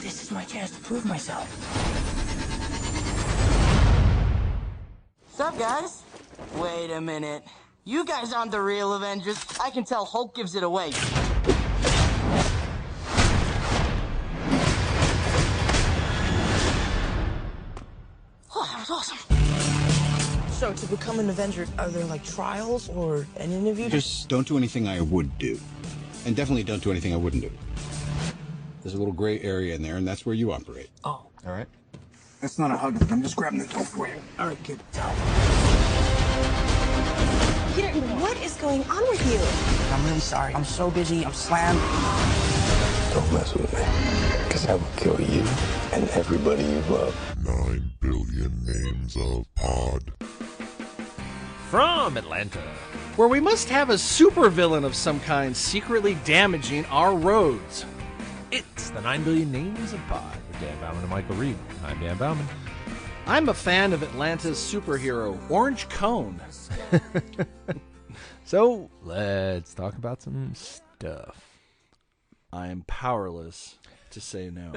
This is my chance to prove myself. Sup, guys? Wait a minute. You guys aren't the real Avengers. I can tell Hulk gives it away. Oh, that was awesome. So, to become an Avenger, are there, like, trials or an interview? Just don't do anything I would do. And definitely don't do anything I wouldn't do. There's a little gray area in there, and that's where you operate. Oh. All right? That's not a hug. I'm just grabbing the door for you. All right, kid. Tell. Peter, what is going on with you? I'm really sorry. I'm so busy. I'm slammed. Don't mess with me, because I will kill you and everybody you love. 9 billion names of pod. From Atlanta, where we must have a supervillain of some kind secretly damaging our roads. it's the 9 billion names of pod with Dan Bauman and Michael Reed. I'm Dan Bauman. I'm a fan of Atlanta's superhero, Orange Cone. So, let's talk about some stuff. I am powerless to say no.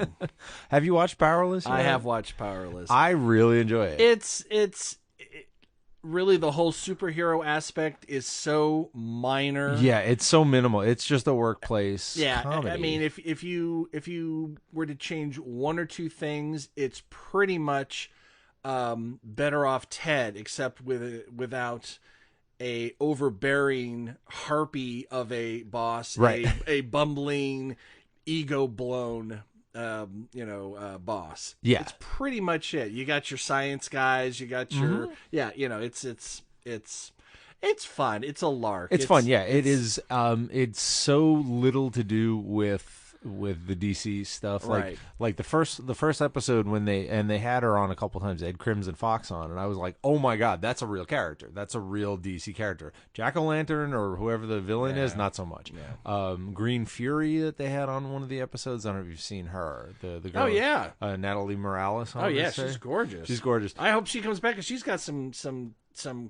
Have you watched Powerless yet? I have watched Powerless. I really enjoy it. It's really, the whole superhero aspect is so minor. Yeah, it's so minimal. It's just a workplace comedy. I mean, if you were to change one or two things, it's pretty much Better Off Ted, except without a overbearing harpy of a boss, right. a bumbling, ego blown boss. Yeah, it's pretty much it. You got your science guys, you got your it's fun. It's a lark. It's fun. Yeah, it is. It's so little to do with the DC stuff. Right. Like the first episode when they had her on a couple times. They had Crimson Fox on, and I was like, oh my god, that's a real character. That's a real DC character. Jack-o'-lantern or whoever the villain is, not so much. Yeah. Green Fury that they had on one of the episodes. I don't know if you've seen her. The girl. Oh yeah. Natalie Morales. Oh yeah, she's gorgeous. She's gorgeous. I hope she comes back because she's got some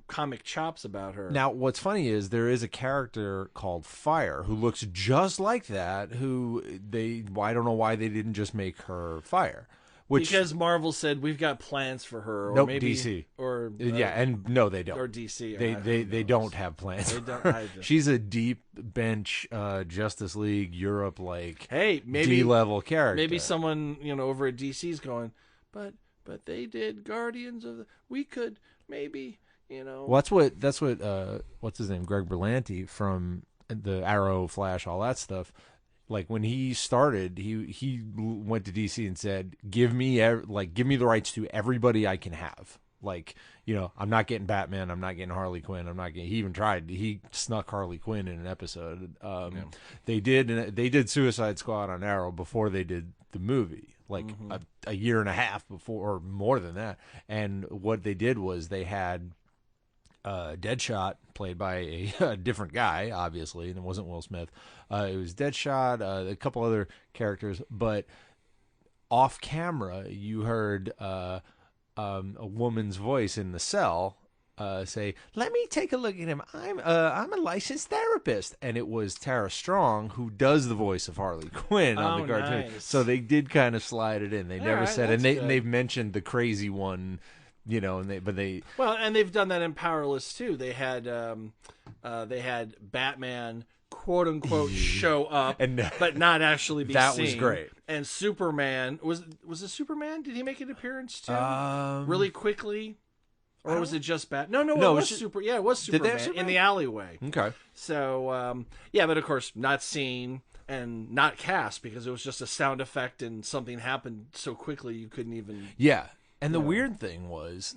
comic chops about her. Now, what's funny is there is a character called Fire who looks just like that. I don't know why they didn't just make her Fire. Because Marvel said we've got plans for her. Or nope, maybe DC. Or and no, they don't. Or DC. They don't have plans. They don't. She's a deep bench Justice League Europe maybe D-level character. Maybe someone over at DC's going, but they did Guardians of the. We could maybe. Well, that's what what's his name, Greg Berlanti from the Arrow, Flash, all that stuff. Like when he started, he went to DC and said, "Give me the rights to everybody I can have." Like, I'm not getting Batman, I'm not getting Harley Quinn, He even tried. He snuck Harley Quinn in an episode. They did Suicide Squad on Arrow before they did the movie. Like a year and a half before, or more than that. And what they did was they had Deadshot, played by a different guy, obviously, and it wasn't Will Smith. It was Deadshot, a couple other characters, but off camera, you heard a woman's voice in the cell say, "Let me take a look at him. I'm a licensed therapist," and it was Tara Strong who does the voice of Harley Quinn on the cartoon. Nice. So they did kind of slide it in. They never said, and good. they've mentioned the crazy one. And they've done that in Powerless too. They had Batman quote unquote show up, but not actually be that seen. Was great. And Superman was it Superman? Did he make an appearance too? Really quickly, or was it just Bat? No, it was Super. Yeah, it was Superman in the alleyway. Okay. So but of course not seen and not cast because it was just a sound effect and something happened so quickly you couldn't even. Yeah. And the weird thing was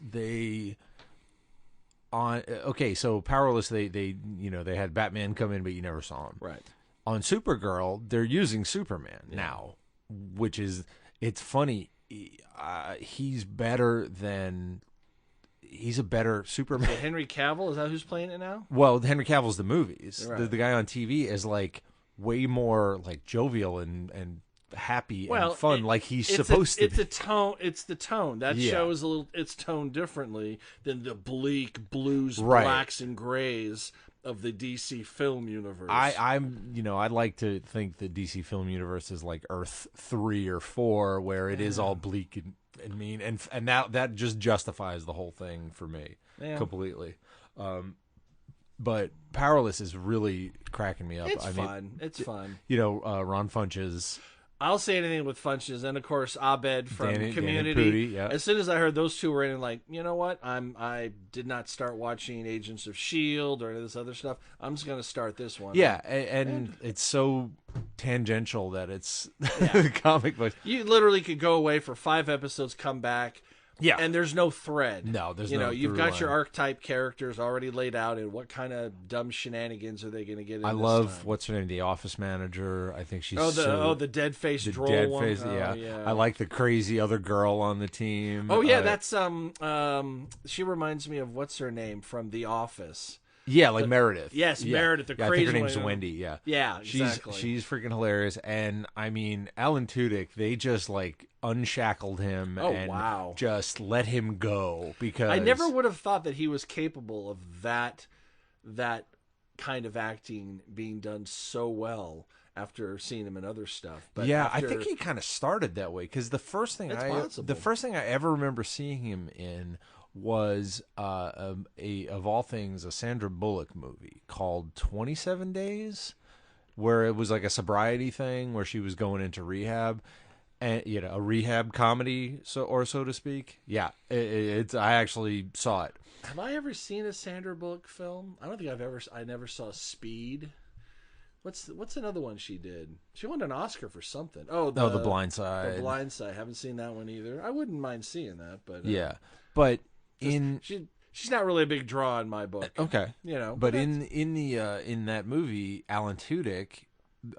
so Powerless they had Batman come in but you never saw him. Right. On Supergirl, they're using Superman now, which is it's funny. He's a better Superman. So Henry Cavill, is that who's playing it now? Well, Henry Cavill's the movies. Right. The guy on TV is like way more like jovial and happy and fun, like he's supposed to be. It's the tone that shows its tone differently than the bleak blues, right. blacks and grays of the DC film universe. I'd like to think the DC film universe is like Earth 3 or 4, where it is all bleak and mean, and that just justifies the whole thing for me completely. But Powerless is really cracking me up. It's fun. It's fun. Ron Funches. I'll say anything with Funches, and of course Abed from Community. Pooty, yeah. As soon as I heard those two were in, like, you know what? I did not start watching Agents of S.H.I.E.L.D. or this other stuff. I'm just going to start this one. Yeah, and it's so tangential that it's comic books. You literally could go away for 5 episodes, come back. Yeah, and there's no thread. No, there's you've got your archetype characters already laid out, and what kind of dumb shenanigans are they going to get in? I love what's her name, the office manager. I think she's the dead face droll one. Yeah. I like the crazy other girl on the team. Oh yeah, that's she reminds me of what's her name from The Office. Yeah, like Meredith. Yes, yeah. Meredith, the yeah, crazy I think her name's one. Wendy, yeah. Yeah, exactly. She's freaking hilarious. And, I mean, Alan Tudyk, they just, like, unshackled him and just let him go. Because I never would have thought that he was capable of that kind of acting being done so well after seeing him in other stuff. But I think he kind of started that way. Because the first thing I ever remember seeing him in was of all things a Sandra Bullock movie called 27 Days, where it was like a sobriety thing where she was going into rehab, and a rehab comedy, so to speak. Yeah, I actually saw it. Have I ever seen a Sandra Bullock film? I don't think I never saw Speed. What's another one she did? She won an Oscar for something. The Blind Side. The Blind Side. Haven't seen that one either. I wouldn't mind seeing that, but but she's not really a big draw in my book. Okay, but in that movie, Alan Tudyk,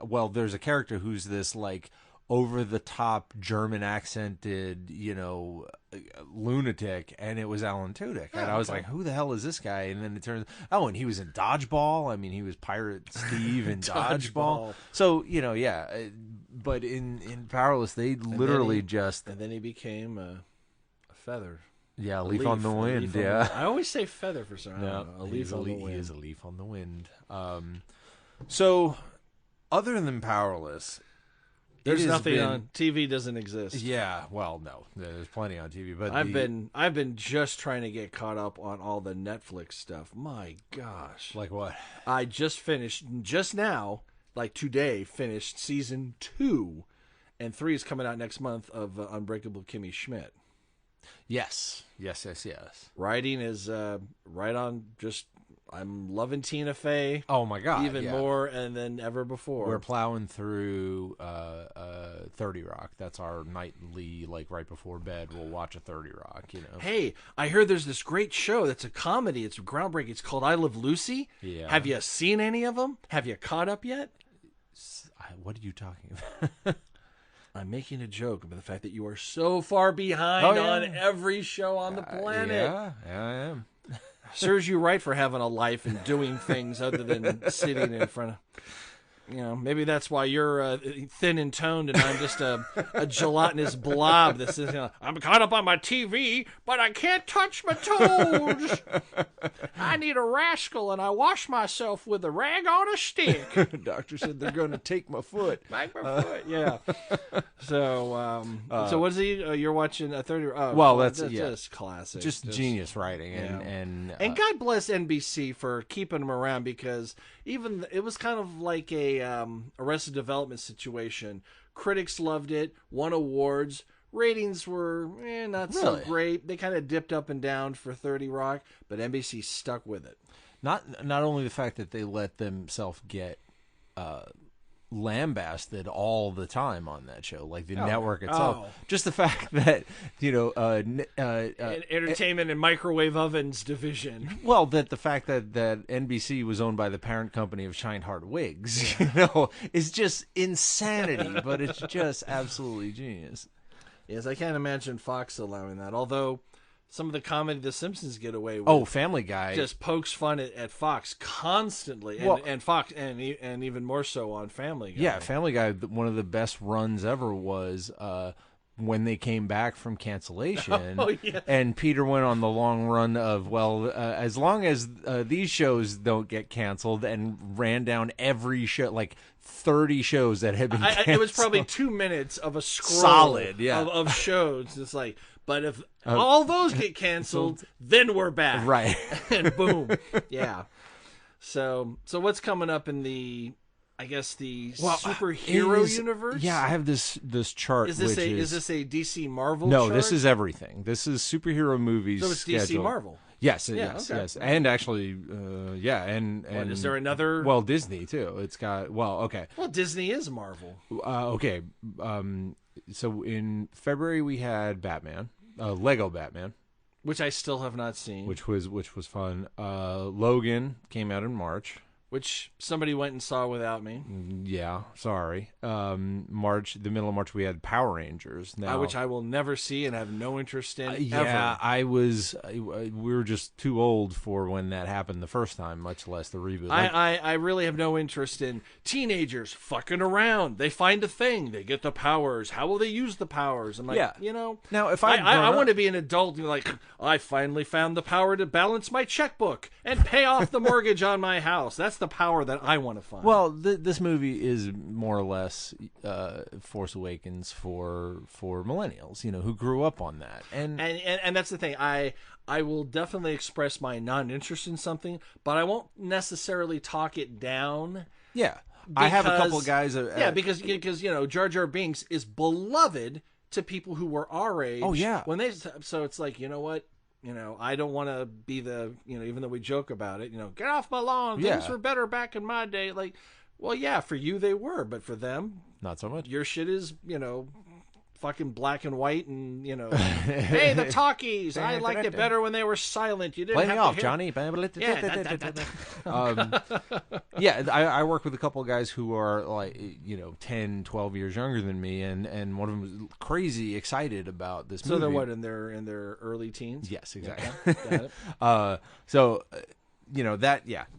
well, there's a character who's this like over the top German accented, lunatic, and it was Alan Tudyk, and I was like, who the hell is this guy? And then it turns, and he was in Dodgeball. I mean, he was Pirate Steve in Dodgeball. So but in Powerless, they literally and then he became a feather. Yeah, a leaf on the wind. Yeah, I always say feather for some reason. No, a leaf on the wind. He is a leaf on the wind. So, other than Powerless, there's nothing on TV. Doesn't exist. Yeah, well, no, there's plenty on TV. But I've been just trying to get caught up on all the Netflix stuff. My gosh, like what? I just finished now, like today, finished season 2, and 3 is coming out next month of Unbreakable Kimmy Schmidt. Yes. Writing is right on. I'm loving Tina Fey. Oh my god, even more and than ever before. We're plowing through 30 Rock. That's our nightly, like right before bed. We'll watch a 30 Rock. Hey, I heard there's this great show that's a comedy. It's groundbreaking. It's called I Love Lucy. Yeah. Have you seen any of them? Have you caught up yet? What are you talking about? I'm making a joke about the fact that you are so far behind on every show on the planet. Yeah, I am. Serves you right for having a life and doing things other than sitting in front of... maybe that's why you're thin and toned and I'm just a gelatinous blob that says, I'm caught up on my TV, but I can't touch my toes. I need a rascal, and I wash myself with a rag on a stick. The doctor said they're going to take my foot. Take my foot, yeah. So, so what's he? You're watching a 30. That's just classic, just genius writing, and God bless NBC for keeping them around, because it was kind of like a Arrested Development situation. Critics loved it, won awards. Ratings were not so great. They kind of dipped up and down for 30 Rock, but NBC stuck with it. Not only the fact that they let themselves get lambasted all the time on that show, like the network itself. Just the fact that entertainment and microwave ovens division. Well, the fact that NBC was owned by the parent company of Shineheart Wigs, is just insanity. But it's just absolutely genius. Yes, I can't imagine Fox allowing that. Although some of the comedy The Simpsons get away with. Oh, Family Guy just pokes fun at Fox constantly, and Fox, and even more so on Family Guy. Yeah, Family Guy. One of the best runs ever was when they came back from cancellation, Oh, yeah. and Peter went on the long run of, well, as long as these shows don't get canceled, and ran down every show, like 30 shows that had been canceled. It was probably 2 minutes of a scroll Solid, yeah. of shows. It's like, but if all those get canceled, then we're back. Right. And boom. Yeah. So what's coming up in the, I guess, the superhero universe? Yeah, I have this chart. Is this a DC Marvel? No, chart? this is everything. This is superhero movies. So it's DC scheduled. Marvel. Yes, Yeah, yes, okay. yes, and actually, and Is there another? Well, Disney too. It's got okay. Well, Disney is Marvel. Okay. So in February we had Batman, Lego Batman, Which I still have not seen. which was fun. Logan came out in March. Which somebody went and saw without me. Yeah, sorry. March, the middle of March, we had Power Rangers. Now, Which I will never see and have no interest in yeah, ever. we were just too old for when that happened the first time, much less the reboot. I really have no interest in teenagers fucking around. They find a thing. They get the powers. How will they use the powers? I'm like, Yeah. Now, if I want to be an adult and like, I finally found the power to balance my checkbook and pay off the mortgage on my house. That's the power that I want to find. Well, this movie is more or less Force Awakens for millennials, who grew up on that, and that's the thing. I will definitely express my non-interest in something, but I won't necessarily talk it down. yeah, I have a couple of guys. Because Jar Jar Binks is beloved to people who were our age. Oh, yeah. So it's like, you know what? I don't want to be the, even though we joke about it, get off my lawn. Things Yeah. were better back in my day. Like, well, yeah, for you they were, but for them, not so much. your shit is, fucking black and white and, hey, the talkies. I liked it better when they were silent. You didn't Play have me to off, hear... Johnny. Yeah. I work with a couple of guys who are like 10, 12 years younger than me, and one of them was crazy excited about this movie. So they're what, in their early teens? Yes, exactly. Okay. Got it.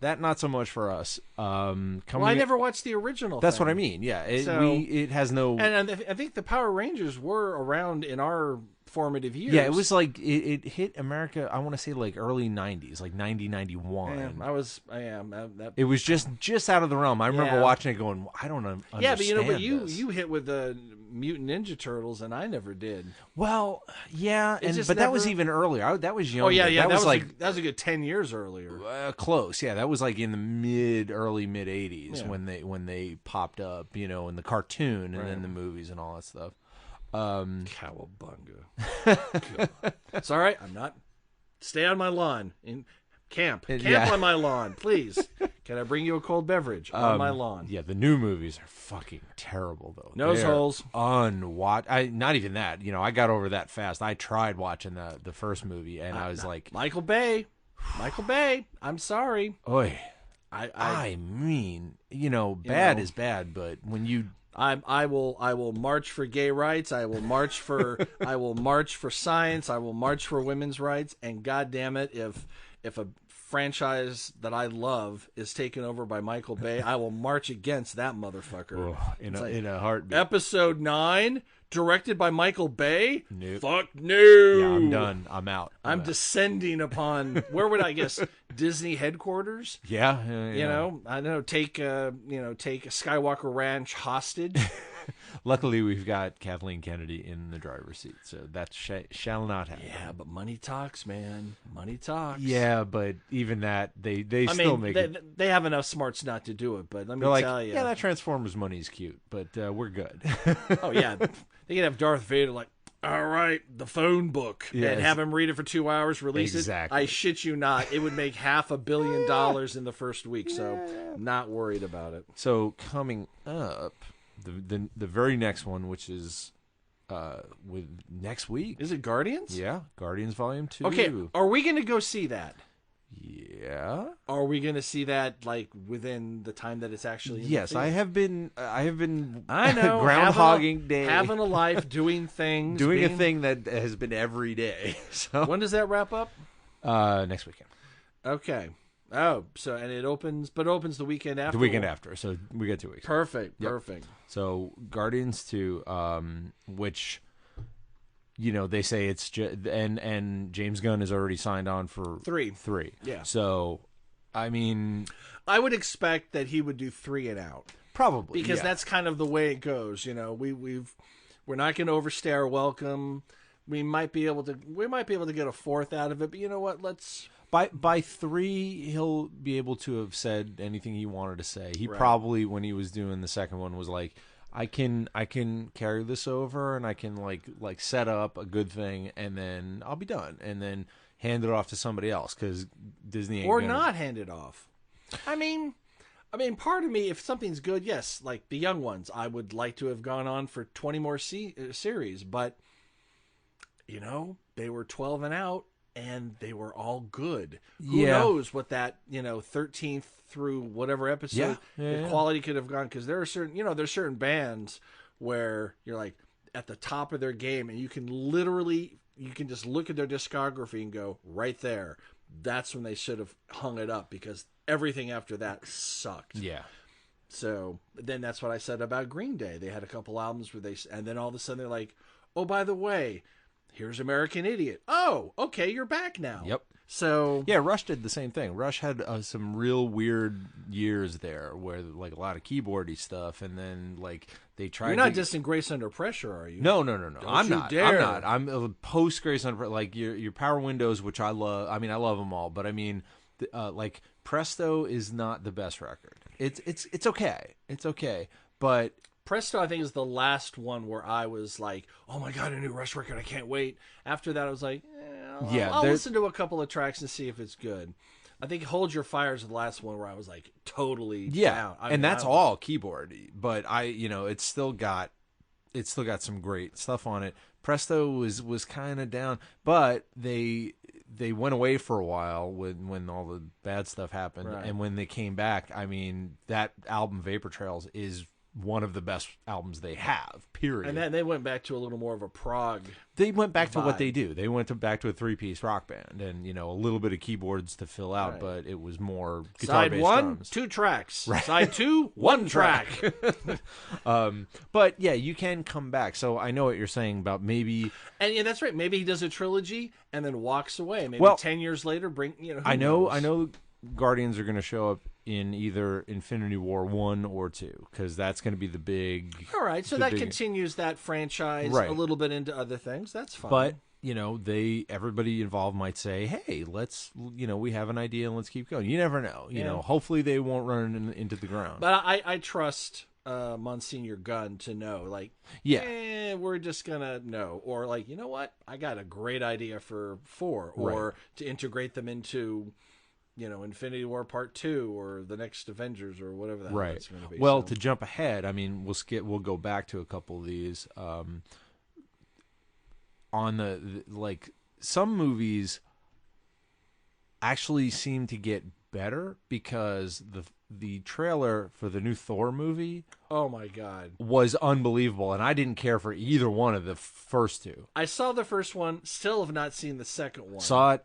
That not so much for us. Well, I never watched the original. That's thing. what I mean. Yeah, it has no. And I think the Power Rangers were around in our formative years. Yeah, it was like it hit America. I want to say like early '90s, like 90, 91. It was just out of the realm. I remember watching it, going, I don't understand. Yeah, but this. you hit with the Mutant Ninja Turtles, and I never did. Well, yeah, that was even earlier. That was young. Oh yeah, that was like that was a good 10 years earlier. Close. Yeah, that was like in the early mid '80s when they popped up, in the cartoon and then the movies and all that stuff. Cowabunga. It's all right. I'm not. Stay on my lawn. Camp on my lawn, please. Can I bring you a cold beverage on my lawn? Yeah, the new movies are fucking terrible though. Nose holes. Not even that. I got over that fast. I tried watching the first movie and I was like, Michael Bay. I'm sorry. Oi. I mean, bad is bad, but when you I will march for gay rights. I will march for science. I will march for women's rights. And God damn it, if a franchise that I love is taken over by Michael Bay, I will march against that motherfucker. In a heartbeat. Episode 9, directed by Michael Bay. Nope. Fuck no. Yeah, I'm done. I'm out. I'm descending upon where would I guess Disney headquarters? Yeah. I don't know. Take a Skywalker Ranch hostage. Luckily, we've got Kathleen Kennedy in the driver's seat, so that shall not happen. Yeah, but money talks, man. Money talks. Yeah, but even that, they make it. They have enough smarts not to do it, but let me tell you. Yeah, that Transformers money is cute, but we're good. Oh, yeah. They can have Darth Vader like, all right, the phone book, and have him read it for 2 hours, release it. I shit you not. It would make $500 million in the first week, so not worried about it. So coming up, the very next one, which is with next week. Is it Guardians? Yeah, Guardians Volume 2. Okay, are we going to go see that? Yeah. Are we going to see that like within the time that it's actually in Yes, the I have been I know groundhogging day, having a life, doing things, a thing that has been every day. So when does that wrap up? Next weekend. Okay. Oh, so and it opens the weekend after. The weekend after. So we got 2 weeks. Perfect. So Guardians 2, which they say it's and James Gunn has already signed on for Three. Yeah. So, I mean, I would expect that he would do 3 and out. probably Because yeah. that's kind of the way it goes. We're not going to overstay our welcome. We might be able to get a 4th out of it, but you know what? Let's By 3, he'll be able to have said anything he wanted to say. He Right. probably, when he was doing the second one, was like, I can carry this over, and I can like set up a good thing, and then I'll be done, and then hand it off to somebody else, because Disney ain't or gonna... not hand it off. I mean, part of me, if something's good, yes, like the young ones, I would like to have gone on for 20 more series, but they were 12 and out, and they were all good. Who knows what that 13th through whatever episode the quality could have gone, because there are certain there's certain bands where you're like at the top of their game, and you can just look at their discography and go, right there, that's when they should have hung it up, because everything after that sucked. Yeah. So then that's what I said about Green Day. They had a couple albums where and then all of a sudden they're like, oh, by the way, here's American Idiot. Oh, okay, you're back now. Yep. So yeah, Rush did the same thing. Rush had some real weird years there, where like a lot of keyboardy stuff, and then like they tried. You're not dissing Grace Under Pressure, are you? No. I'm you not. dare. I'm not. I'm post Grace Under, like your Power Windows, which I love. I mean, I love them all, but I mean, like Presto is not the best record. It's okay. It's okay, but Presto, I think, is the last one where I was like, oh my God, a new Rush record, I can't wait. After that, I was like, I'll listen to a couple of tracks and see if it's good. I think Hold Your Fire is the last one where I was like totally down. And that's all keyboardy, but it's still got some great stuff on it. Presto was kind of down, but they went away for a while when all the bad stuff happened, Right. and when they came back, I mean, that album Vapor Trails is one of the best albums they have, period. And then they went back to a little more of a prog. They went back to what vibe. they do. They went back to a 3-piece rock band, and a little bit of keyboards to fill out, Right. but it was more Side guitar-based 1, drums. 2 tracks. Right. Side 2, 1 track. But yeah, you can come back. So I know what you're saying about maybe. And yeah, that's right. Maybe he does a trilogy and then walks away. Maybe Well, 10 years later, who I knows? know Guardians are going to show up in either Infinity War 1 or 2, because that's going to be the big. All right, so the that big- continues that franchise Right. a little bit into other things. That's fine. But everybody involved might say, "Hey, let's we have an idea and let's keep going." You never know. You know, hopefully they won't run into the ground. But I trust Monsignor Gunn to know, like, we're just gonna know, or like, you know what, I got a great idea for 4, or Right. to integrate them into, Infinity War Part 2 or the next Avengers or whatever that Right. is going to be. Well, So- to jump ahead, I mean, we'll go back to a couple of these. On the like, some movies actually seem to get better, because the trailer for the new Thor movie oh my God, was unbelievable, and I didn't care for either one of the first two. I saw the first one, still have not seen the second one. Saw it.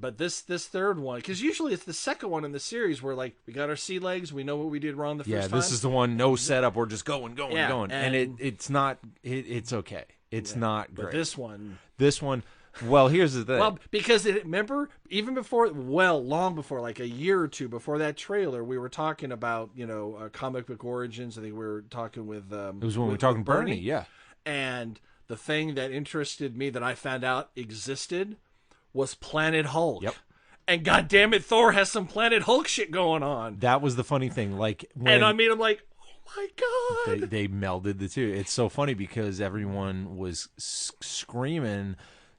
But this third one, because usually it's the second one in the series where, like, we got our sea legs, we know what we did wrong the first time. Yeah, this is the one, no setup, we're just going, Yeah, and it's not. It's okay. It's not great. But this one. Well, here's the thing. Well, because remember, even before, long before, like a year or two before that trailer, we were talking about, comic book origins. I think we were talking with. It was when we were talking Bernie, yeah. And the thing that interested me that I found out existed was Planet Hulk. Yep. And goddamn it, Thor has some Planet Hulk shit going on. That was the funny thing. Like, and I mean, I'm like, oh my God. They melded the two. It's so funny because everyone was screaming,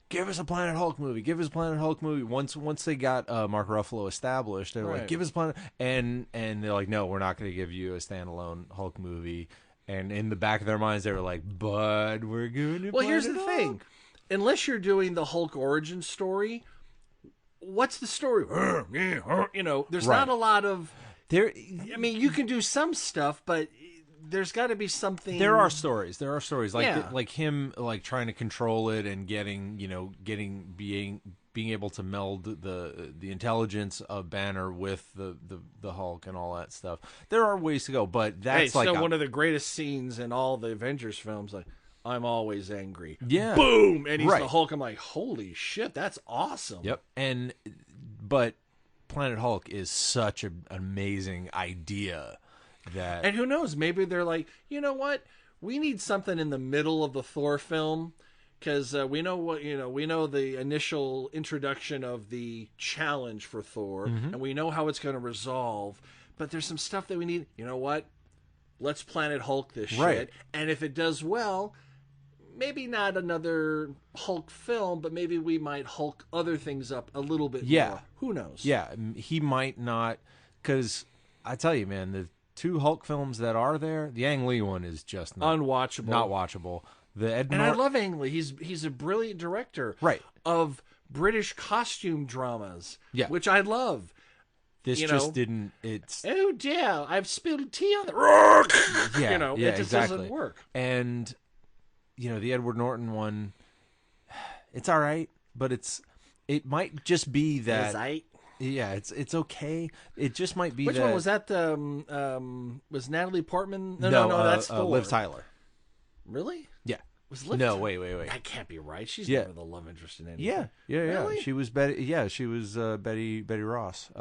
"Give us a Planet Hulk movie! Give us a Planet Hulk movie!" Once they got Mark Ruffalo established, they were like, "Give us Planet," and they're like, "No, we're not going to give you a standalone Hulk movie." And in the back of their minds, they were like, "But we're going to." Well, here's the thing: unless you're doing the Hulk origin story, what's the story? There's Right. not a lot of. There, I mean, you can do some stuff, but there's got to be something. There are stories like Yeah. like him like trying to control it and being able to meld the intelligence of Banner with the Hulk and all that stuff. There are ways to go, but that's Hey, like still one of the greatest scenes in all the Avengers films. Like, I'm always angry. Yeah. Boom, and he's Right. the Hulk. I'm like, holy shit, that's awesome. Yep. But Planet Hulk is such an amazing idea that. And who knows? Maybe they're like, you know what? We need something in the middle of the Thor film because we know we know the initial introduction of the challenge for Thor, and we know how it's going to resolve. But there's some stuff that we need. You know what? Let's Planet Hulk this Right. shit, and if it does well, maybe not another Hulk film, but maybe we might Hulk other things up a little bit more. Who knows? Yeah, he might not, because I tell you, man, the 2 Hulk films that are there, the Ang Lee one is just Unwatchable. not watchable. The Ed And I love Ang Lee. He's a brilliant director, Right. of British costume dramas, Yeah. which I love. this you just know, didn't. It's Oh dear, I've spilled tea on the. yeah, You know, yeah, it just exactly. doesn't work. And the Edward Norton one, it's all right, but it might just be that. Yeah, it's okay. It just might be Which that. one was that? Was Natalie Portman? No, that's Thor. Liv Tyler. Really? Yeah. Was Liv No, Tyler? wait. That can't be right. She's Yeah. never the love interest in anything. Yeah. Really? She was Betty. Yeah, she was Betty Ross.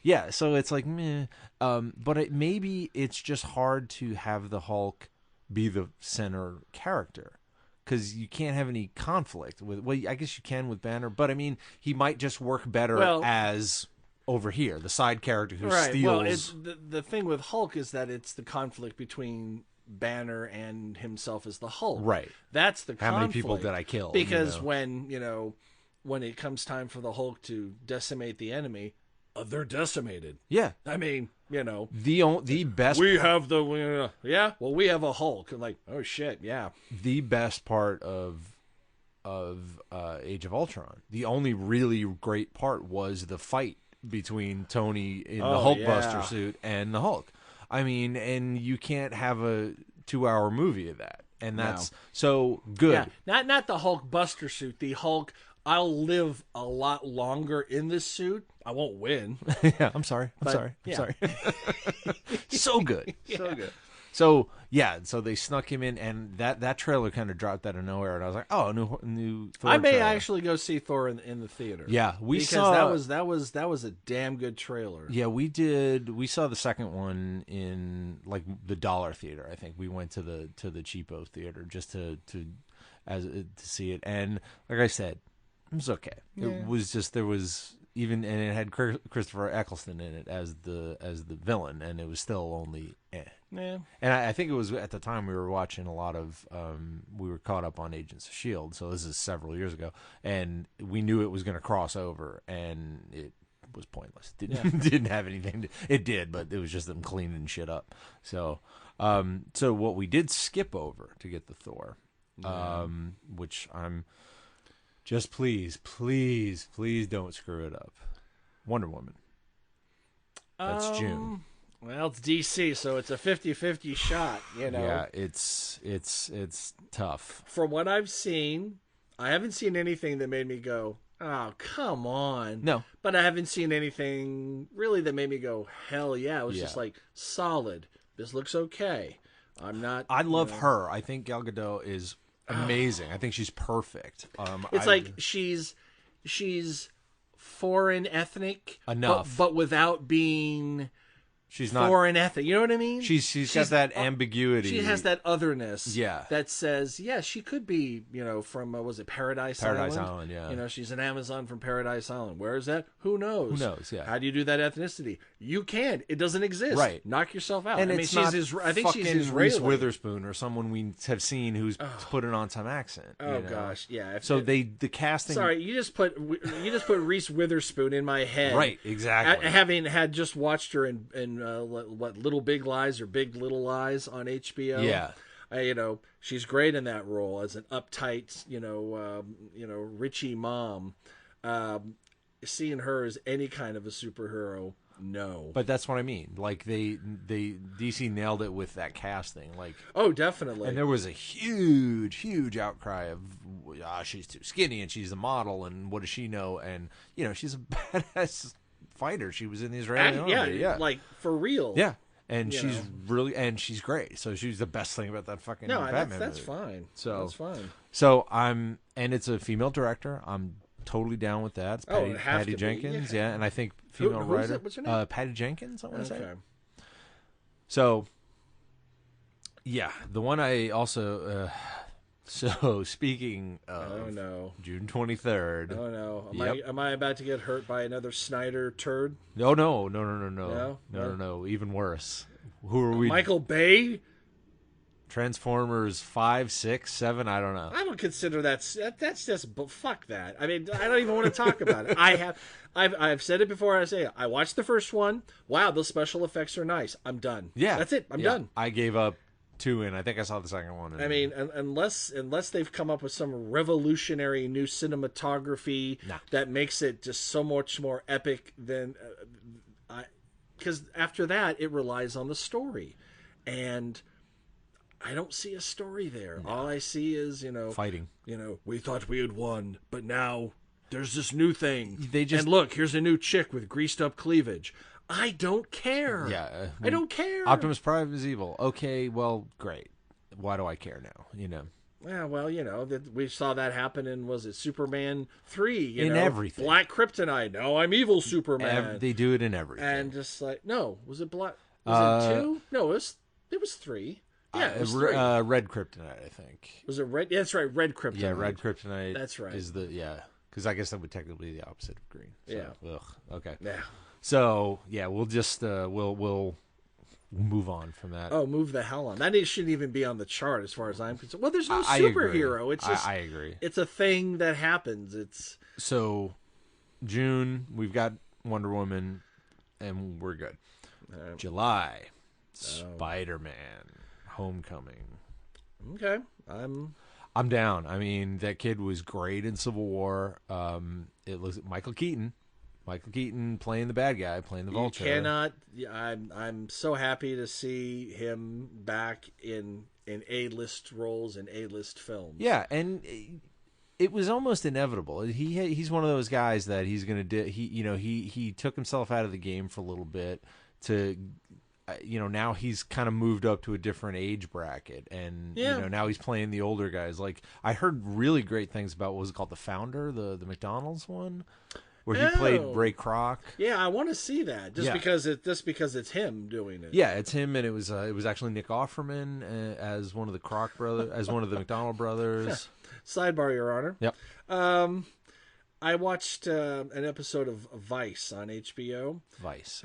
Yeah. So it's like meh. But maybe it's just hard to have the Hulk be the center character because you can't have any conflict with. Well, I guess you can with Banner, but I mean, he might just work better as over here, the side character who Right. steals. Well, the thing with Hulk is that it's the conflict between Banner and himself as the Hulk. Right. That's the conflict. How many people did I kill? Because when it comes time for the Hulk to decimate the enemy, they're decimated. Yeah. I mean, the best. we have we have a Hulk. And like, oh shit, yeah. The best part of Age of Ultron. The only really great part was the fight between Tony in the Hulkbuster suit and the Hulk. I mean, and you can't have a 2-hour movie of that, and that's so good. Yeah, not the Hulk Buster suit. The Hulk. I'll live a lot longer in this suit. I won't win. Yeah, I'm sorry. I'm sorry. So good. So good. So so they snuck him in, and that trailer kind of dropped out of nowhere, and I was like, oh, new Thor I may trailer. actually go see Thor in the theater. Yeah, we because saw that was a damn good trailer. Yeah, we did. We saw the second one in like the Dollar Theater. I think we went to the cheapo theater just to see it, and like I said, it was okay. Yeah. It was just there was even, and it had Christopher Eccleston in it as the villain, and it was still only Yeah. And I think it was at the time we were watching a lot of we were caught up on Agents of S.H.I.E.L.D., so this is several years ago, and we knew it was going to cross over, and it was pointless. Didn't have anything it did, but it was just them cleaning shit up. So so what we did skip over to get the Thor, which I'm just please don't screw it up. Wonder Woman. That's June. Well, it's DC, so it's a 50-50 shot, Yeah, it's tough. From what I've seen, I haven't seen anything that made me go, oh, come on. No. But I haven't seen anything really that made me go, hell yeah. It was just like, solid. This looks okay. I love her. I think Gal Gadot is amazing. I think she's perfect. It's like she's foreign ethnic enough, but without being she's not foreign ethnic. You know what I mean? She's got that ambiguity. She has that otherness. Yeah. That says, she could be, from was it Paradise Island? Paradise Island, yeah. She's an Amazon from Paradise Island. Where is that? Who knows? Who knows? Yeah. How do you do that ethnicity? You can't. It doesn't exist. Right. Knock yourself out. And I mean, it's not I think she's Israeli. Reese Witherspoon or someone we have seen who's put it on some accent. Oh gosh, yeah. So the casting. Sorry, you just put Reese Witherspoon in my head. Right. Exactly. Having had just watched her in what Little Big Lies or Big Little Lies on HBO. Yeah. She's great in that role as an uptight, Richie mom. Seeing her as any kind of a superhero, no. But that's what I mean. Like they DC nailed it with that casting. Like, oh, definitely. And there was a huge outcry of she's too skinny and she's a model and what does she know? And she's a badass fighter. She was in the Israeli army. Yeah, like for real. Yeah. and you she's know. really and she's great. So she's the best thing about that fucking No, Batman that's movie. fine. So that's fine. So and it's a female director. I'm totally down with that. It's Oh, it'd have Patty to be, Jenkins, yeah. yeah, and I think female who's writer. it? What's her name? Patty Jenkins, I want to say. Okay. So, yeah, the one I also. So speaking of Oh no. June 23rd. Oh no. Yep. Am I about to get hurt by another Snyder turd? No. No? Even worse. Who are we? Michael Bay? Transformers 5, 6, 7. I don't know. I don't consider that's just fuck that. I mean, I don't even want to talk about it. I've said it before. I say it. I watched the first one. Wow, those special effects are nice. I'm done. Yeah, that's it. I'm yeah. done. I gave up 2, and I think I saw the second one. I mean, unless they've come up with some revolutionary new cinematography that makes it just so much more epic than, because after that it relies on the story, and I don't see a story there. No. All I see is fighting. We thought we had won, but now there's this new thing. And look, here's a new chick with greased up cleavage. I don't care. Yeah, I don't care. Optimus Prime is evil. Okay, well, great. Why do I care now? Yeah, well, that we saw that happen in, was it Superman 3? In everything. Black Kryptonite. No, I'm evil Superman. They do it in everything. And just like, no, was it Black? Was it 2? No, it was 3. Yeah, it was 3. Red Kryptonite, I think. Was it Red? Yeah, that's right, Red Kryptonite. Yeah, Red Kryptonite. That's right. Is because I guess that would technically be the opposite of green. So, yeah. Ugh. Okay. Yeah. So yeah, we'll just we'll move on from that. Oh, move the hell on! That shouldn't even be on the chart as far as I'm concerned. Well, there's no I superhero. Agree. It's just I agree. It's a thing that happens. It's so June. We've got Wonder Woman, and we're good. July, Spider-Man, Homecoming. Okay, I'm down. I mean, that kid was great in Civil War. It looks Michael Keaton playing the bad guy, playing the Vulture. You cannot. I'm so happy to see him back in A-list roles and A-list films. Yeah, and it was almost inevitable. He's one of those guys that he's going to he took himself out of the game for a little bit to. Now he's kind of moved up to a different age bracket, and now he's playing the older guys. Like I heard really great things about what was it called, The Founder, the McDonald's one, where he played Ray Kroc. Yeah, I want to see that because it's him doing it. Yeah, it's him, and it was actually Nick Offerman as one of the Kroc brothers, as one of the McDonald brothers. Sidebar, Your Honor. Yep. I watched an episode of Vice on HBO. Vice.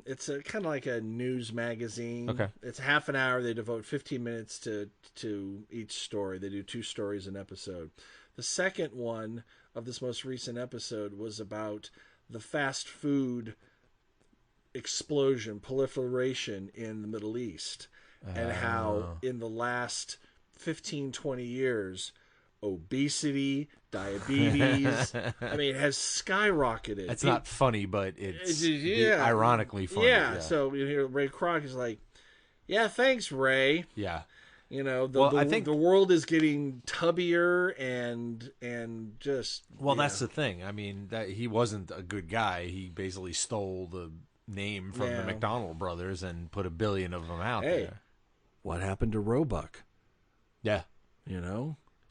It's kind of like a news magazine. Okay. It's half an hour. They devote 15 minutes to each story. They do 2 stories an episode. The second one of this most recent episode was about the fast food explosion, proliferation in the Middle East, and how in the last 15, 20 years, obesity, diabetes, I mean, it has skyrocketed. It's not funny, but it's ironically funny. Yeah, so Ray Kroc is like, yeah, thanks, Ray. Yeah. I think the world is getting tubbier and just... Well, that's the thing. I mean, that he wasn't a good guy. He basically stole the name from the McDonald brothers and put 1 billion of them out there. What happened to Roebuck? Yeah.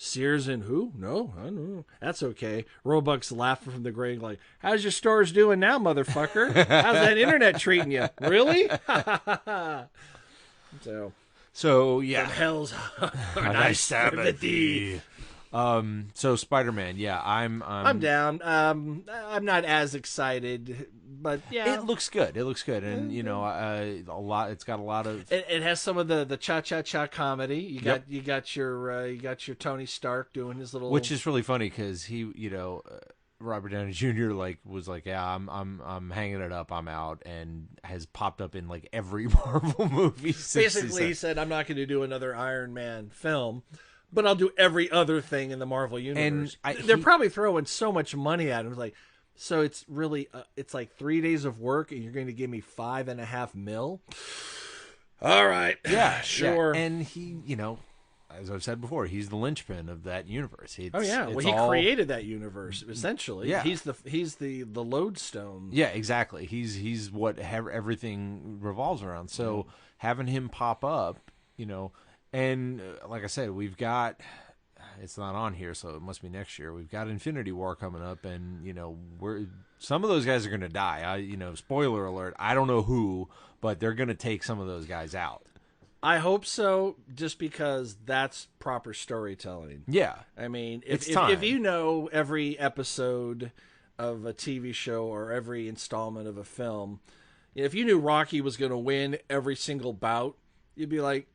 Sears and who? No, I don't know. That's okay. Roebuck's laughing from the grave like, how's your stores doing now, motherfucker? How's that internet treating you? Really? So yeah. From hell's I stab at thee. So Spider-Man, yeah, I'm down. I'm not as excited, but yeah, it looks good. And a lot. It's got a lot of. It has some of the cha-cha-cha comedy. You got your Tony Stark doing his little, which is really funny because he, Robert Downey Jr. was like, yeah, I'm hanging it up, I'm out, and has popped up in like every Marvel movie. Basically, he said, I'm not going to do another Iron Man film, but I'll do every other thing in the Marvel universe. And they're probably throwing so much money at him. It's like, so it's really, it's like 3 days of work, and you're going to give me $5.5 million. All right, yeah, sure. Yeah. And he, as I've said before, he's the linchpin of that universe. Well, he created that universe essentially. Yeah. He's the lodestone. Yeah, exactly. He's what everything revolves around. So having him pop up, and like I said, we've got. It's not on here, so it must be next year. We've got Infinity War coming up, and some of those guys are going to die. Spoiler alert. I don't know who, but they're going to take some of those guys out. I hope so, just because that's proper storytelling. Yeah, I mean, if you know every episode of a TV show or every installment of a film, if you knew Rocky was going to win every single bout, you'd be like,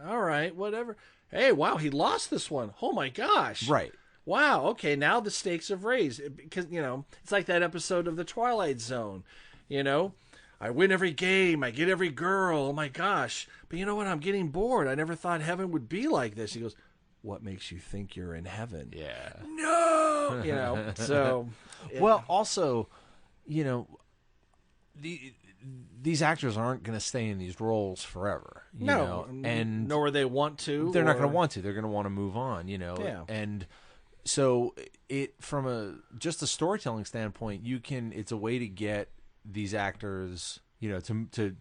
all right, whatever. Hey, wow, he lost this one. Oh, my gosh. Right. Wow, okay, now the stakes have raised. Because, it's like that episode of The Twilight Zone. I win every game. I get every girl. Oh, my gosh. But you know what? I'm getting bored. I never thought heaven would be like this. He goes, what makes you think you're in heaven? Yeah. No! So. Yeah. Well, also, these actors aren't going to stay in these roles forever. And nor they want to. They're not going to want to. They're going to want to move on. Yeah. And so from just a storytelling standpoint, it's a way to get these actors, it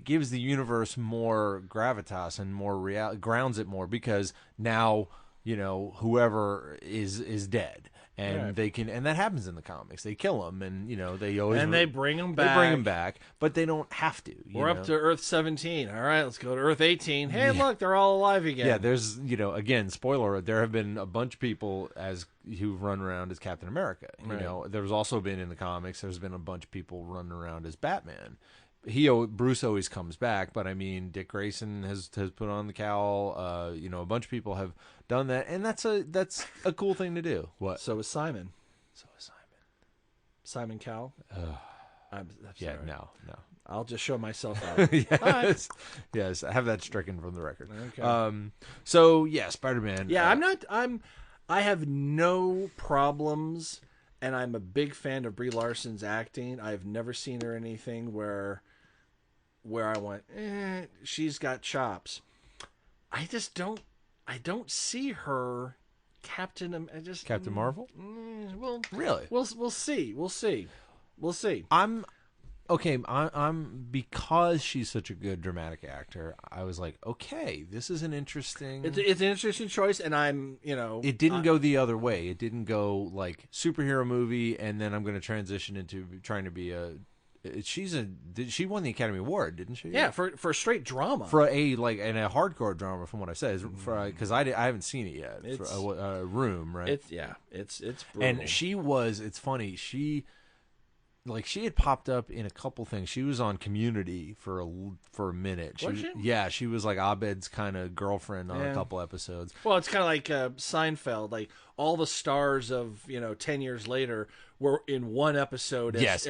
gives the universe more gravitas and more grounds it more, because now whoever is dead. And they can, and that happens in the comics. They kill them, and they always they bring them back. They bring them back, but they don't have to. We're up to Earth 17. All right, let's go to Earth 18. Hey, look, they're all alive again. Yeah, there's again, spoiler. There have been a bunch of people who run around as Captain America. There's also been in the comics. There's been a bunch of people running around as Batman. Bruce always comes back, but I mean, Dick Grayson has put on the cowl. A bunch of people have done that, and that's a cool thing to do. What? So is Simon. Simon Cowell. I'm yeah, sorry. no. I'll just show myself out. Yes, I have that stricken from the record. Okay. So yeah, Spider-Man. Yeah, I have no problems, and I'm a big fan of Brie Larson's acting. I've never seen her in anything where I went, she's got chops. I don't see her Captain Marvel. Well, really, we'll see. I'm because she's such a good dramatic actor. I was like, okay, this is an interesting. It's an interesting choice, and it didn't go the other way. It didn't go like superhero movie, and then I'm going to transition into trying to be a. She won the Academy Award, didn't she? Yeah, for a straight drama. For a hardcore drama, from what I said, because I haven't seen it yet. It's, for a Room, right? It's brutal. And it's funny. She had popped up in a couple things. She was on Community for a minute. Was she? Yeah, she was like Abed's kind of girlfriend on a couple episodes. Well, it's kind of like Seinfeld. Like all the stars of 10 years later were in one episode as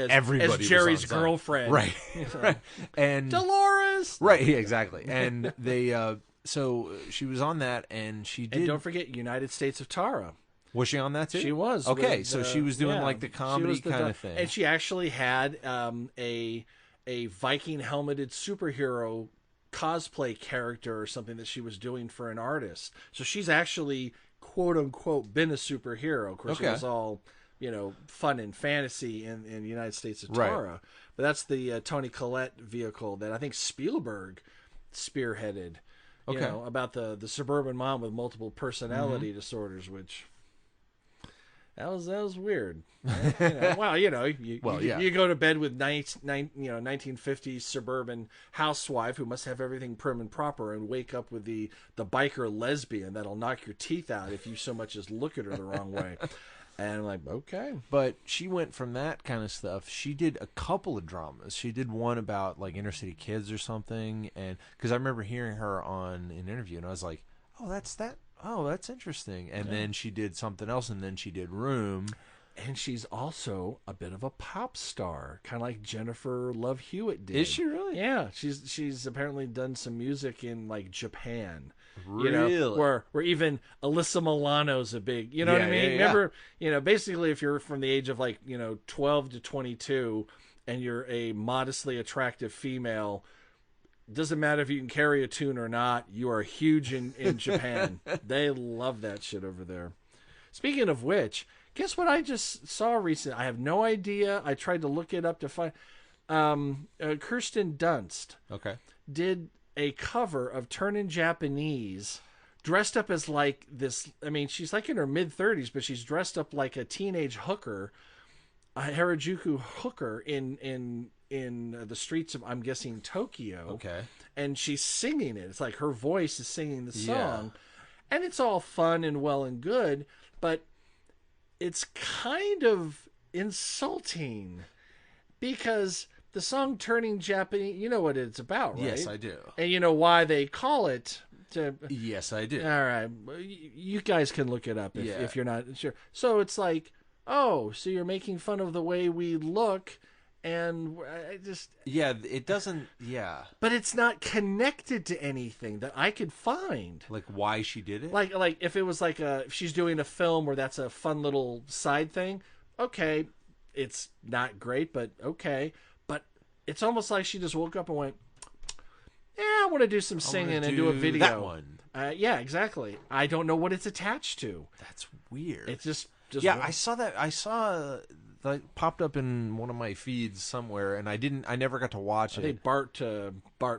Jerry's girlfriend, right? Right. And Dolores, right? Exactly. And they so she was on that, and she did. And don't forget United States of Tara. Was she on that too? She was. Okay, so she was doing like the comedy kind of thing. And she actually had a Viking helmeted superhero cosplay character or something that she was doing for an artist. So she's actually, quote unquote, been a superhero. Of course, it was all, fun and fantasy in the United States of Tara. Right. But that's the Toni Collette vehicle that I think Spielberg spearheaded. About the suburban mom with multiple personality disorders, which... That was weird. Well, you go to bed with 1950s suburban housewife who must have everything prim and proper, and wake up with the biker lesbian that'll knock your teeth out if you so much as look at her the wrong way. And I'm like, okay. But she went from that kind of stuff. She did a couple of dramas. She did one about like inner city kids or something, and because I remember hearing her on an interview, and I was like, oh, that's that. Oh, that's interesting. And then she did something else, and then she did Room. And she's also a bit of a pop star, kind of like Jennifer Love Hewitt did. Is she really? Yeah, she's apparently done some music in like Japan. Really? Where even Alyssa Milano's a big, what I mean? Yeah. Remember, basically if you're from the age of 12 to 22 and you're a modestly attractive female doesn't matter if you can carry a tune or not. You are huge in Japan. They love that shit over there. Speaking of which, guess what I just saw recently? I have no idea. I tried to look it up to find. Kirsten Dunst did a cover of Turnin' Japanese, dressed up as like this. I mean, she's like in her mid-30s, but she's dressed up like a teenage hooker, a Harajuku hooker in the streets of, I'm guessing, Tokyo. Okay. And she's singing it. It's like her voice is singing the song. And it's all fun and well and good, but it's kind of insulting because the song Turning Japanese, you know what it's about, right? Yes, I do. And you know why they call it. Yes, I do. All right. You guys can look it up if you're not sure. So it's like, oh, so you're making fun of the way we look, and I just... Yeah, it doesn't... Yeah. But it's not connected to anything that I could find. Like why she did it? Like if it was like if she's doing a film where that's a fun little side thing, okay, it's not great, but okay. But it's almost like she just woke up and went, yeah, I want to do some singing and do a video. That one. Yeah, exactly. I don't know what it's attached to. That's weird. It's just yeah, I saw that. I saw that popped up in one of my feeds somewhere, and I never got to watch it. I think Bart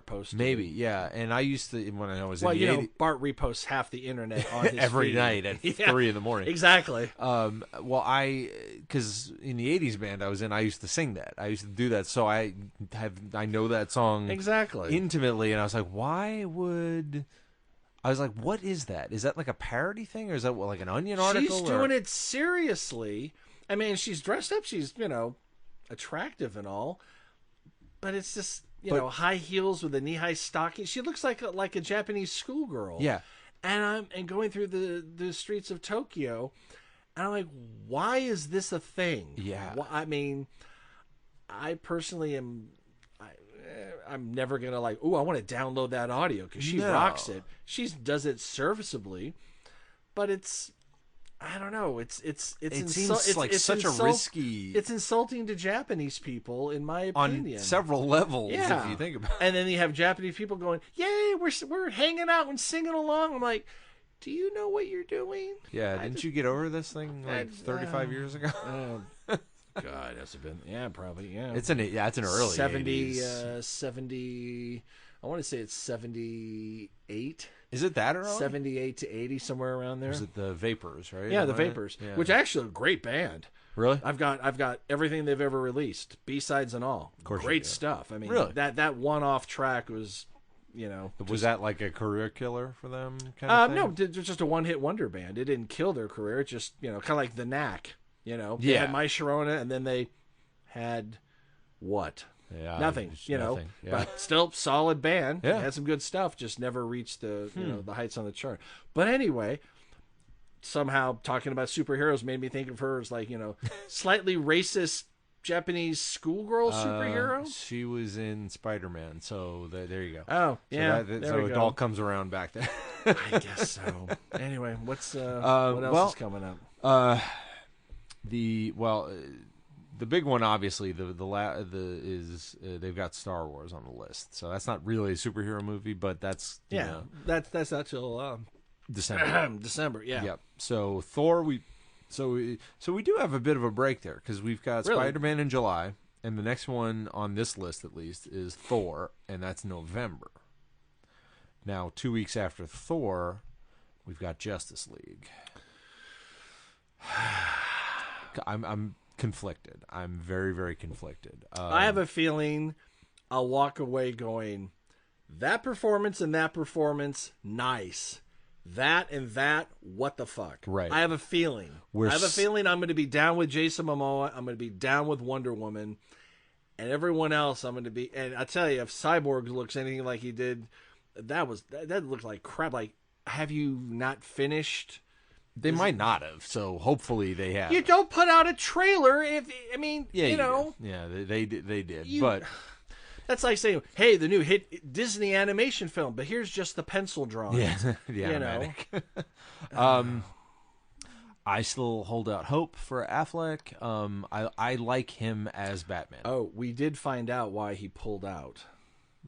posted maybe, it. yeah. And I used to, when I was well, in the 80s, Bart reposts half the internet on his every feed. night at 3 in the morning. Exactly. Well, because in the 80s band I was in, I used to sing that. I used to do that, so I know that song exactly intimately, and I was like, why would... I was like, what is that? Is that like a parody thing, or is that like an Onion article? She's doing it seriously. I mean, she's dressed up. She's, attractive and all. But it's just, high heels with a knee-high stocking. She looks like a Japanese schoolgirl. Yeah. And I'm going through the streets of Tokyo, and I'm like, why is this a thing? Yeah. I mean, I personally am... I'm never gonna I want to download that audio because she rocks it. She does it serviceably, but I don't know. It seems like such a risky. It's insulting to Japanese people, in my opinion, on several levels. Yeah. If you think about it. And then you have Japanese people going, "Yay, we're hanging out and singing along." I'm like, do you know what you're doing? Yeah, didn't you get over this thing like 35 years ago? God, that's been probably It's an early 70 80s. 70. I want to say it's 78. Is it that early? 78 to 80, somewhere around there. Is it the Vapors, right? Yeah, the Vapors, Yeah. which actually a great band. Really? I've got everything they've ever released, B-sides and all. Of course, great stuff. I mean, really? that one-off track was, Was that like a career killer for them? Kind of thing? No, it was just a one-hit wonder band. It didn't kill their career. It just, kind of like the Knack. They had My Sharona, and then they had what? Yeah, nothing. nothing. Yeah. But still solid band. Yeah. Had some good stuff. Just never reached the the heights on the chart. But anyway, somehow talking about superheroes made me think of her as like slightly racist Japanese schoolgirl superhero. She was in Spider-Man, so there you go. Oh, yeah. So it all comes around back there. I guess so. Anyway, what else is coming up? The big one, obviously, is they've got Star Wars on the list. So that's not really a superhero movie, but that's that's not till December. December, yeah. Yep. So Thor, we do have a bit of a break there because we've got Spider-Man in July, and the next one on this list at least is Thor, and that's November. Now, 2 weeks after Thor, we've got Justice League. I'm conflicted. I'm very, very conflicted. I have a feeling I'll walk away going, that performance and that performance, nice. That and that, what the fuck? Right. I have a feeling. I have a feeling I'm going to be down with Jason Momoa. I'm going to be down with Wonder Woman. And everyone else, I'm going to be... And I tell you, if Cyborg looks anything like he did, that looked like crap. Like, have you not finished... They might not have, so hopefully they have. You don't put out a trailer if Yeah, they did. But that's like saying, "Hey, the new hit Disney animation film," but here's just the pencil drawing. Yeah, the I still hold out hope for Affleck. I like him as Batman. Oh, we did find out why he pulled out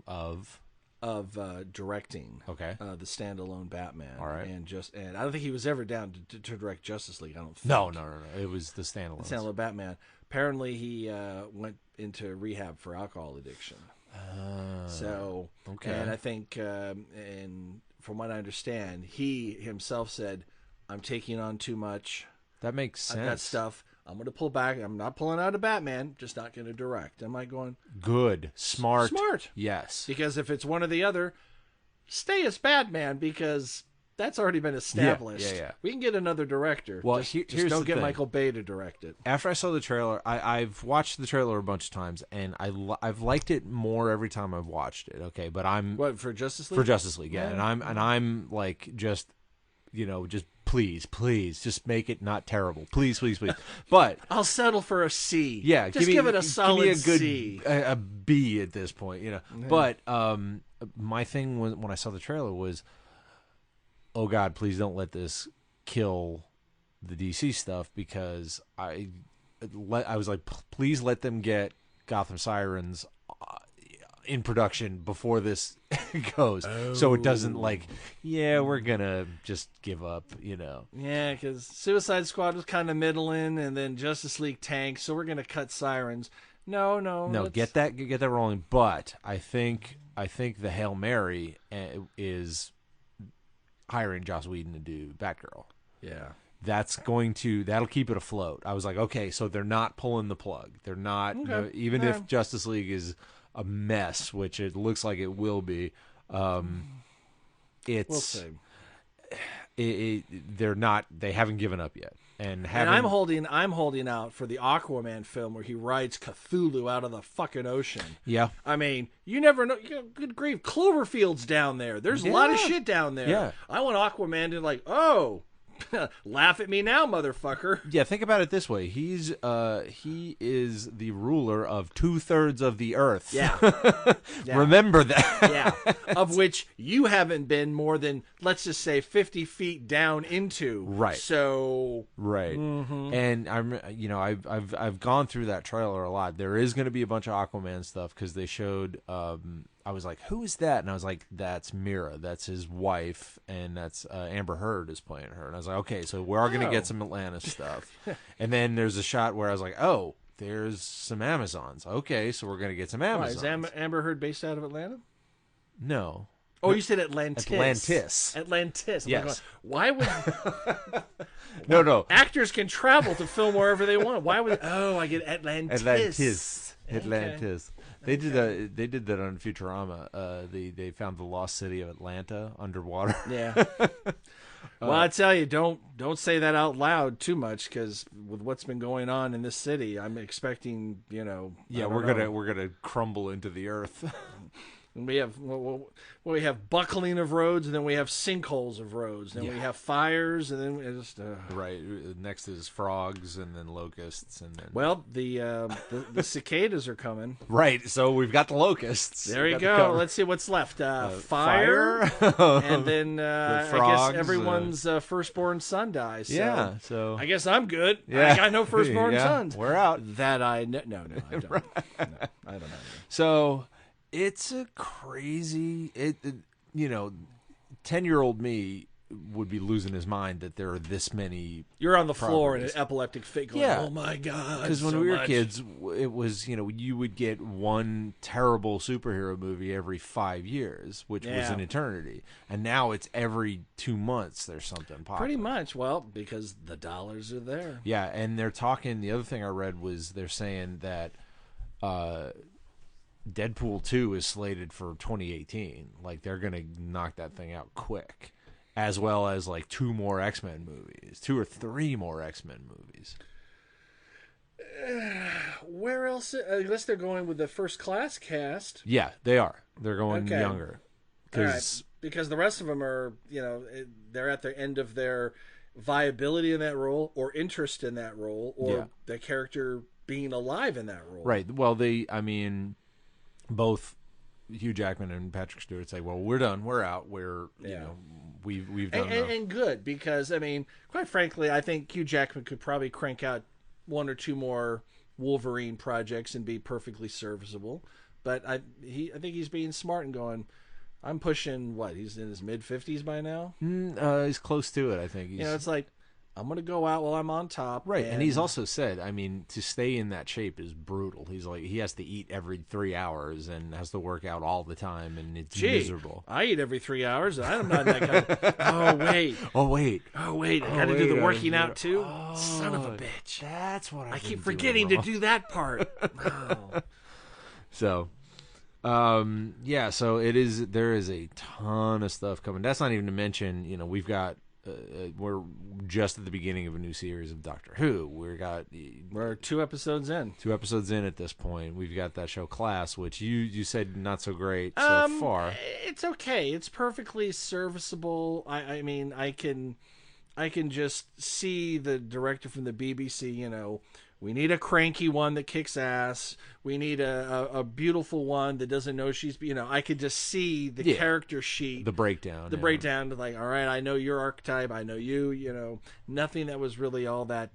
of of directing. Okay. The standalone Batman. All right. And I don't think he was ever down to direct Justice League. I don't think. No. It was the standalone. The standalone Batman. Apparently, he went into rehab for alcohol addiction. So, okay. And I think, and from what I understand, he himself said, "I'm taking on too much. That makes sense. That stuff. I'm going to pull back. I'm not pulling out of Batman. Just not going to direct." Am I going? Good, smart, Smart. Yes. Because if it's one or the other, stay as Batman because that's already been established. Yeah. We can get another director. Well, just here's don't the get thing. Michael Bay to direct it. After I saw the trailer, I've watched the trailer a bunch of times, and I've liked it more every time I've watched it. Okay, but I'm What for Justice League? for Justice League, yeah, and I'm like just please, just make it not terrible, please. But I'll settle for a C. yeah, just give it a solid give me a good C. a B at this point, But my thing when I saw the trailer was, oh God, please don't let this kill the DC stuff, because I was like, please let them get Gotham Sirens in production before this goes, so it doesn't we're gonna just give up, Yeah, because Suicide Squad was kind of middling, and then Justice League tanked, so we're gonna cut Sirens. No, get that rolling. But I think the Hail Mary is hiring Joss Whedon to do Batgirl. Yeah. That'll keep it afloat. I was like, okay, so they're not pulling the plug. They're not, even if Justice League is a mess, which it looks like it will be. We'll see. They're not. They haven't given up yet. And I'm holding out for the Aquaman film where he rides Cthulhu out of the fucking ocean. Yeah. I mean, you never know. Good grief, Cloverfield's down there. There's a lot of shit down there. Yeah. I want Aquaman to laugh at me now, motherfucker. Yeah, think about it this way. He is the ruler of 2/3 of the earth. Yeah. Remember that. Yeah. Of which you haven't been more than, let's just say, 50 feet down into. Right. So. Right. Mm-hmm. And I've gone through that trailer a lot. There is going to be a bunch of Aquaman stuff because they showed. I was like, who is that? And I was like, that's Mira. That's his wife, and that's Amber Heard is playing her. And I was like, okay, so we are going to get some Atlantis stuff. And then there's a shot where I was like, oh, there's some Amazons. Okay, so we're going to get some Amazons. Is Amber Heard based out of Atlanta? No. Oh, you said Atlantis. Atlantis. I'm Yes. going, why would... No. Actors can travel to film wherever they want. Why would... Oh, I get Atlantis. Atlantis. They did that on Futurama. They found the lost city of Atlanta underwater. Yeah. Well, I tell you, don't say that out loud too much, because with what's been going on in this city, I'm expecting, Yeah, we're gonna crumble into the earth. And we have buckling of roads, and then we have sinkholes of roads, and then we have fires, and then we just right. Next is frogs, and then locusts, and then the cicadas are coming. Right. So we've got the locusts. There you go. Let's see what's left. Fire, and then I guess everyone's firstborn son dies. So yeah. So I guess I'm good. Yeah. I got no firstborn sons. We're out. That I know. No, I don't. Right. No, I don't know. So it's a crazy. 10-year-old me would be losing his mind that there are this many. You're on the floor in an properties. epileptic fit going, Yeah. oh my God. Because when so we were much. kids, it was, you would get one terrible superhero movie every 5 years, which was an eternity. And now it's every 2 months there's something popular. Pretty much. Well, because the dollars are there. Yeah, and they're talking, the other thing I read was they're saying that Deadpool 2 is slated for 2018. Like, they're going to knock that thing out quick. As well as, 2 more X-Men movies. 2 or 3 more X-Men movies. Where else? Unless they're going with the First Class cast. Yeah, they are. They're going Okay. younger. All right. Because the rest of them are, they're at the end of their viability in that role, or interest in that role, or the character being alive in that role. Right. Well, both Hugh Jackman and Patrick Stewart say, well, we're done. We're out. We've done enough. And good, because, quite frankly, I think Hugh Jackman could probably crank out 1 or 2 more Wolverine projects and be perfectly serviceable. But I think he's being smart and going, I'm pushing what? He's in his mid-50s by now. He's close to it, I think. You know, it's like I'm gonna go out while I'm on top. Right, and he's also said, I mean, to stay in that shape is brutal. He's like, he has to eat every 3 hours and has to work out all the time, and it's miserable. I eat every 3 hours. I'm not that kind of... Oh, wait. I got to do the working out, too? Oh, son of a bitch. That's what I keep forgetting to do that part. Oh. So... yeah, so there is a ton of stuff coming. That's not even to mention, you know, we're just at the beginning of a new series of Doctor Who. We're 2 episodes in. 2 episodes in at this point. We've got that show Class, which you said not so great so far. It's okay. It's perfectly serviceable. I mean, I can just see the director from the BBC, you know, we need a cranky one that kicks ass. We need a beautiful one that doesn't know she's, you know, I could just see the character sheet. The breakdown. Like, all right, I know your archetype. I know you know, nothing that was really all that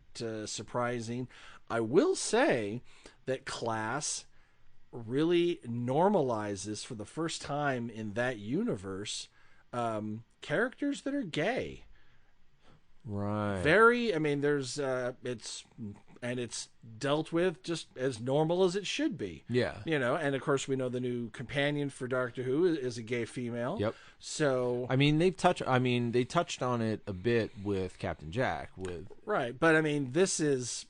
surprising. I will say that Class really normalizes for the first time in that universe characters that are gay. Right. I mean, there's it's dealt with just as normal as it should be. Yeah. You know, and of course we know the new companion for Doctor Who is a gay female. Yep. So I mean, they touched on it a bit with Captain Jack Right, but I mean, this is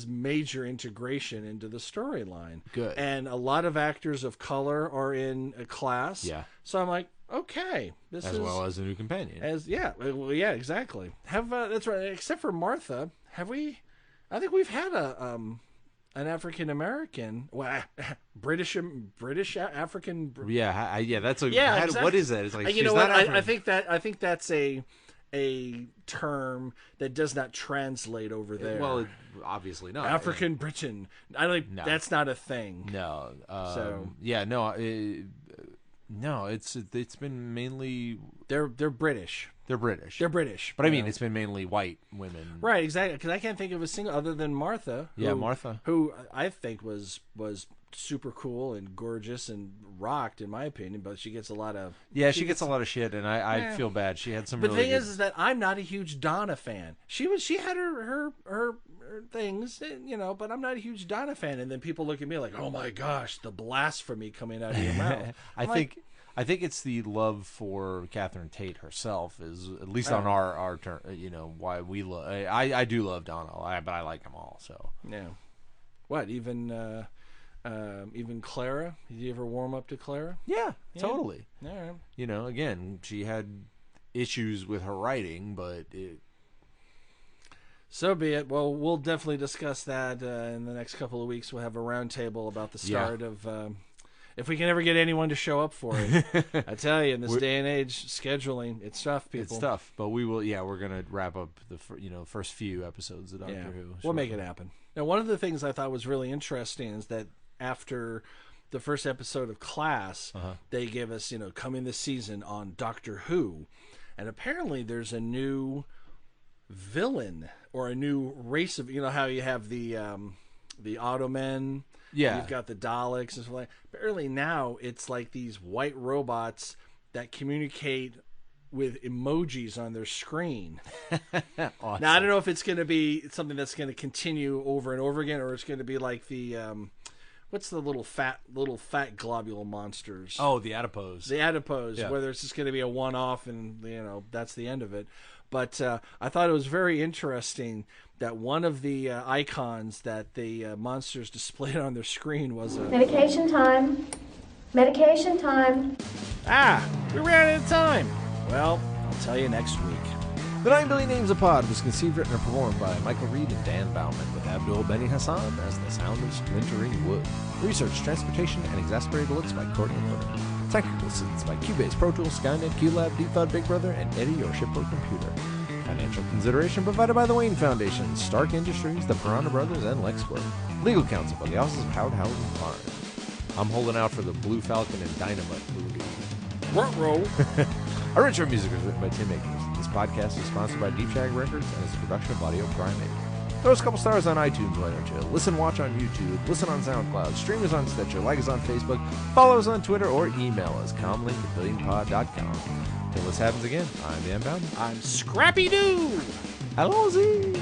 major integration into the storyline. Good. And a lot of actors of color are in a Class. Yeah. So I'm like, okay, this as well as a new companion. Yeah, exactly. That's right. Except for Martha, have we? I think we've had an African American, British African. Yeah, that's exactly. What is that? It's like, you know what? I think that's a term that does not translate over there. Well, obviously not. African Britain. No. That's not a thing. No. No, it's been mainly they're British. They're British. They're British. But I mean, it's been mainly white women. Right, exactly. Because I can't think of a single other than Martha. Martha, who I think was super cool and gorgeous and rocked in my opinion, but she gets a lot of she gets a lot of shit, and I feel bad. She had some. But really the thing is that I'm not a huge Donna fan. She had her things, you know, but I'm not a huge Donna fan. And then people look at me like, oh my gosh, the blasphemy coming out of your mouth. I think it's the love for Catherine Tate herself is at least on our turn. You know why we love. I do love Donna, but I like them all. So yeah. What even Clara? Did you ever warm up to Clara? Yeah. Totally. All right. You know, again, she had issues with her writing, but so be it. Well, we'll definitely discuss that in the next couple of weeks. We'll have a roundtable about the start of. If we can ever get anyone to show up for it, I tell you, in this day and age, scheduling, it's tough, people. It's tough, but we will. Yeah, we're gonna wrap up the first few episodes of Doctor Who. We'll make it happen. Now, one of the things I thought was really interesting is that after the first episode of Class, they give us, coming this season on Doctor Who, and apparently there's a new villain or a new race of, how you have the Automen. Yeah. You've got the Daleks and stuff like that. Apparently now it's like these white robots that communicate with emojis on their screen. Awesome. Now, I don't know if it's going to be something that's going to continue over and over again, or it's going to be like the, what's the little fat globule monsters? Oh, the adipose. The adipose, yeah. Whether it's just going to be a one-off and, that's the end of it. But I thought it was very interesting that one of the icons that the monsters displayed on their screen was a... Medication time. Medication time. We ran out of time. Well, I'll tell you next week. The 9 Billion Names of Pod was conceived, written, and performed by Michael Reed and Dan Bauman, with Abdul Beni Hassan as the sound of splintering wood. Research, transportation, and exasperated looks by Courtney Miller. Technical assistance by Cubase, Pro Tools, Skynet, QLab, Deep Thought, Big Brother, and Eddie, your shipboard computer. Financial consideration provided by the Wayne Foundation, Stark Industries, the Piranha Brothers, and LexCorp. Legal counsel by the Offices of Howard Howard and Farn. I'm holding out for the Blue Falcon and Dynamite movie. Roll. Our intro music was written by Tim Akers. This podcast is sponsored by Deep Shag Records and is a production of Audio Primate. Throw us a couple stars on iTunes, why don't you? Listen, watch on YouTube, listen on SoundCloud, stream us on Stitcher, like us on Facebook, follow us on Twitter, or email us, comlink@billionpod.com. Until this happens again, I'm Dan Bowden. I'm Scrappy Doo. Allons-y.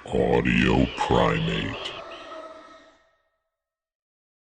Audio Primate.